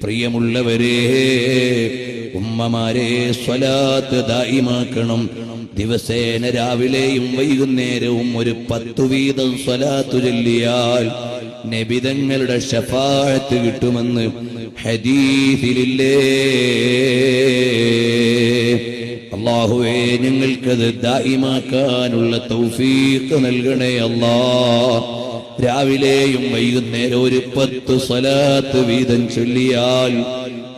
പ്രിയമുള്ളവരെ, ഉമ്മമാരെ, സ്വലാത്ത് ദായിമാക്കണം. ദിവസേന രാവിലെയും വൈകുന്നേരവും ഒരു 10 വീതം സ്വലാത്ത് ചൊല്ലിയാൽ നബിതങ്ങളുടെ ശഫാഅത്ത് കിട്ടുമെന്ന് ഹദീസിലില്ലേ? അല്ലാഹുവേ, ഞങ്ങൾക്കത് ദായിമാക്കാനുള്ള തൗഫീഖ് നൽകണേ അല്ലാഹ്. രാവിലെയും വൈകുന്നേരം ഒരു 10 സ്വലാത്ത് വീതം ചൊല്ലിയാൽ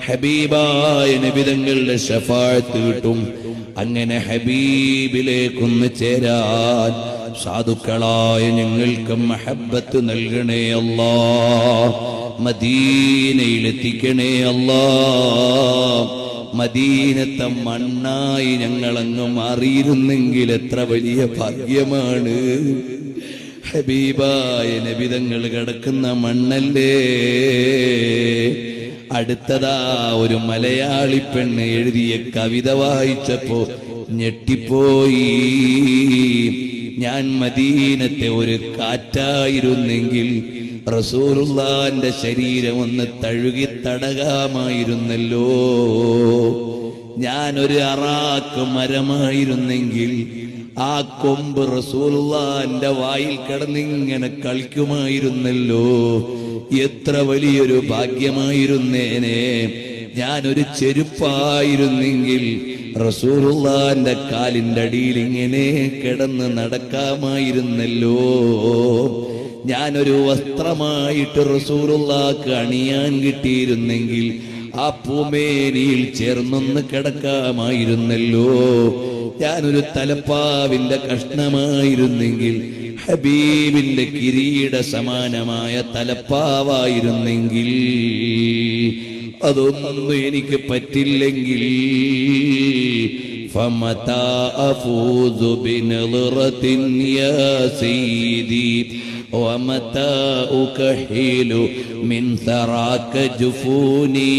ഹബീബായ നബിതങ്ങളുടെ ശഫാഅത്ത് കിട്ടും. അങ്ങനെ ഹബീബിലേക്കൊന്ന് ചേരാൻ സാധുക്കളായ ഞങ്ങൾക്ക് മഹബ്ബത്ത് നൽകണേ അല്ലാഹ്. മദീനയിലെത്തിക്കണേ അല്ലാഹ്. മദീനത്തെ മണ്ണായി ഞങ്ങളങ്ങ് മാറിയിരുന്നെങ്കിൽ എത്ര വലിയ ഭാഗ്യമാണ്. ഹബീബായ നബിതങ്ങൾ കിടക്കുന്ന മണ്ണല്ലേ. അടുത്തതാ ഒരു മലയാളി പെണ്ണ് എഴുതിയ കവിത വായിച്ചപ്പോ ഞെട്ടിപ്പോയി. ഞാൻ മദീനത്തെ ഒരു കാറ്റായിരുന്നെങ്കിൽ റസൂലുള്ളാന്റെ ശരീരം ഒന്ന് തഴുകി തടകാമായിരുന്നല്ലോ. ഞാനൊരു അറാക്ക് മരമായിരുന്നെങ്കിൽ ആ കൊമ്പ് റസൂലുള്ളാന്റെ വായിൽ കിടന്നിങ്ങനെ കളിക്കുമായിരുന്നല്ലോ. എത്ര വലിയൊരു ഭാഗ്യമായിരുന്നേനെ. ഞാനൊരു ചെരുപ്പായിരുന്നെങ്കിൽ റസൂലുള്ളാന്റെ കാലിന്റെ അടിയിൽ ഇങ്ങനെ കിടന്ന് നടക്കാമായിരുന്നല്ലോ. ഞാനൊരു വസ്ത്രമായിട്ട് റസൂലുള്ളാക്ക് അണിയാൻ കിട്ടിയിരുന്നെങ്കിൽ ആ പൂമേനിയിൽ ചേർന്നൊന്ന് കിടക്കാമായിരുന്നല്ലോ. ഞാനൊരു തലപ്പാവിന്റെ കഷ്ണമായിരുന്നെങ്കിൽ ഹബീബിന്റെ കിരീട സമാനമായ തലപ്പാവായിരുന്നെങ്കിൽ, അതൊന്നും എനിക്ക് പറ്റില്ലെങ്കിൽ ഫമതാ അഫൂസു ബിനളറത്തിൻ യാ സയ്യിദി വമതാ ഉകഹിലു മിൻ സറാക ജുഫൂനി.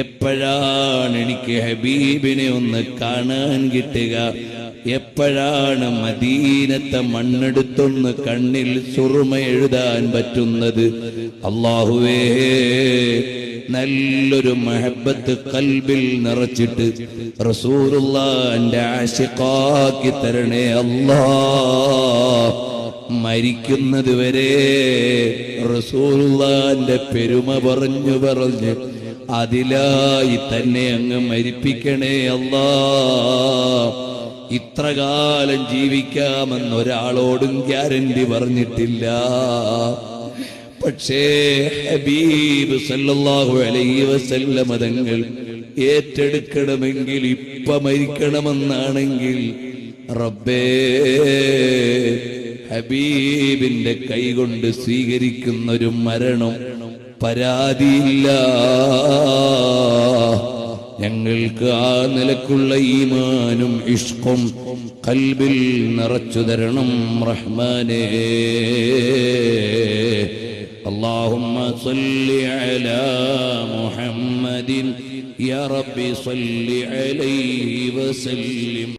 എപ്പോഴാണ് എനിക്ക് ഹബീബിനെ ഒന്ന് കാണാൻ കിട്ടുക? എപ്പോഴാണ് മദീനത്തെ മണ്ണെടുത്തൊന്ന് കണ്ണിൽ സുറുമ എഴുതാൻ പറ്റുന്നത്? അല്ലാഹുവേ, നല്ലൊരു മഹബത്ത് കൽബിൽ നിറച്ചിട്ട് റസൂലുള്ളാന്റെ ആശിഖാക്കി തരണേ അല്ലാഹ്. മരിക്കുന്നത് വരെ റസൂലുള്ളാന്റെ പെരുമ പറഞ്ഞു അതിലായി തന്നെ അങ്ങ് മരിപ്പിക്കണേ അല്ലാഹ്. ഇത്രകാലം ജീവിക്കാമെന്നൊരാളോടും ഗ്യാരണ്ടി പറഞ്ഞിട്ടില്ല. പക്ഷേ ഹബീബ് സല്ലല്ലാഹു അലൈഹി വസല്ലം തങ്ങൾ ഏറ്റെടുക്കണമെങ്കിൽ ഇപ്പ മരിക്കണമെന്നാണെങ്കിൽ റബ്ബേ, ഹബീബിന്റെ കൈകൊണ്ട് സ്വീകരിക്കുന്നൊരു മരണം പരാതിയില്ല. ഞങ്ങൾക്ക് ആ നിലക്കുള്ള ഈമാനും ഇഷ്കും ഖൽബിൽ നിറച്ചു തരണം റഹ്മാനേ. اللهم صل على محمد يا رب صل عليه وسلم.